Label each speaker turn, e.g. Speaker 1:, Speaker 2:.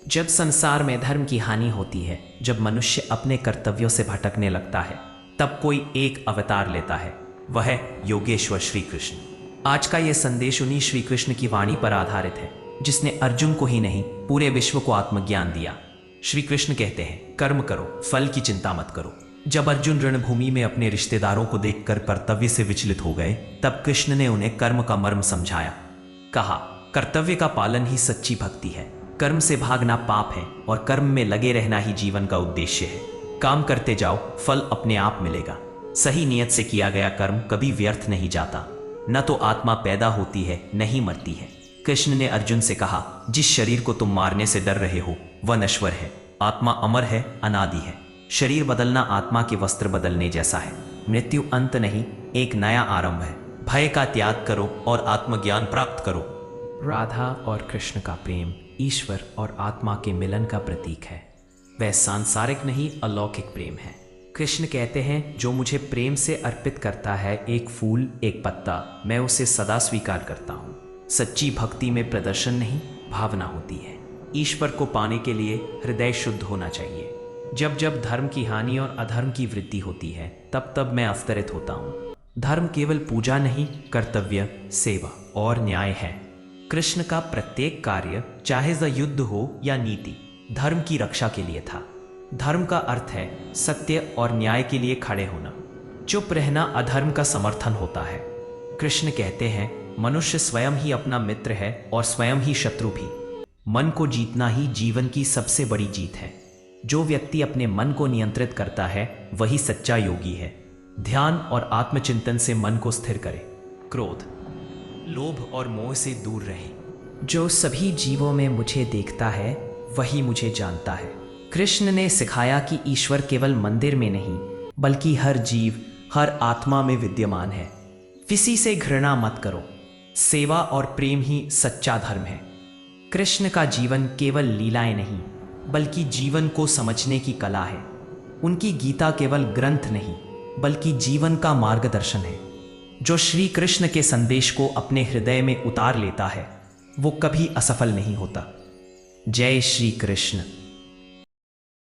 Speaker 1: जब संसार में धर्म की हानि होती है, जब मनुष्य अपने कर्तव्यों से भटकने लगता है, तब कोई एक अवतार लेता है। वह है योगेश्वर श्री कृष्ण। आज का यह संदेश उन्हीं श्री कृष्ण की वाणी पर आधारित है, जिसने अर्जुन को ही नहीं पूरे विश्व को आत्मज्ञान दिया। श्री कृष्ण कहते हैं, कर्म करो, फल की चिंता मत करो। जब अर्जुन रणभूमि में अपने रिश्तेदारों को देखकर कर्तव्य से विचलित हो गए, तब कृष्ण ने उन्हें कर्म का मर्म समझाया। कहा, कर्तव्य का पालन ही सच्ची भक्ति है। कर्म से भागना पाप है और कर्म में लगे रहना ही जीवन का उद्देश्य है। काम करते जाओ, फल अपने आप मिलेगा। सही नियत से किया गया कर्म कभी व्यर्थ नहीं जाता। न तो आत्मा पैदा होती है, न ही मरती है। कृष्ण ने अर्जुन से कहा, जिस शरीर को तुम मारने से डर रहे हो वह नश्वर है। आत्मा अमर है, अनादि है। शरीर बदलना आत्मा के वस्त्र बदलने जैसा है। मृत्यु अंत नहीं, एक नया आरंभ है। भय का त्याग करो और आत्मज्ञान प्राप्त करो। राधा और कृष्ण का प्रेम ईश्वर और आत्मा के मिलन का प्रतीक है। वह सांसारिक नहीं, अलौकिक प्रेम है। कृष्ण कहते हैं, जो मुझे प्रेम से अर्पित करता है, एक फूल एक पत्ता, मैं उसे सदा स्वीकार करता हूँ। सच्ची भक्ति में प्रदर्शन नहीं, भावना होती है। ईश्वर को पाने के लिए हृदय शुद्ध होना चाहिए। जब जब धर्म की हानि और अधर्म की वृद्धि होती है, तब तब मैं अवतरित होता हूँ। धर्म केवल पूजा नहीं, कर्तव्य, सेवा और न्याय है। कृष्ण का प्रत्येक कार्य, चाहे वह युद्ध हो या नीति, धर्म की रक्षा के लिए था। धर्म का अर्थ है सत्य और न्याय के लिए खड़े होना। चुप रहना अधर्म का समर्थन होता है। कृष्ण कहते हैं, मनुष्य स्वयं ही अपना मित्र है और स्वयं ही शत्रु भी। मन को जीतना ही जीवन की सबसे बड़ी जीत है। जो व्यक्ति अपने मन को नियंत्रित करता है, वही सच्चा योगी है। ध्यान और आत्मचिंतन से मन को स्थिर करे। क्रोध, लोभ और मोह से दूर रहे। जो सभी जीवों में मुझे देखता है, वही मुझे जानता है। कृष्ण ने सिखाया कि ईश्वर केवल मंदिर में नहीं, बल्कि हर जीव, हर आत्मा में विद्यमान है। किसी से घृणा मत करो। सेवा और प्रेम ही सच्चा धर्म है। कृष्ण का जीवन केवल लीलाएं नहीं, बल्कि जीवन को समझने की कला है। उनकी गीता केवल ग्रंथ नहीं, बल्कि जीवन का मार्गदर्शन है। जो श्री कृष्ण के संदेश को अपने हृदय में उतार लेता है, वो कभी असफल नहीं होता। जय श्री कृष्ण।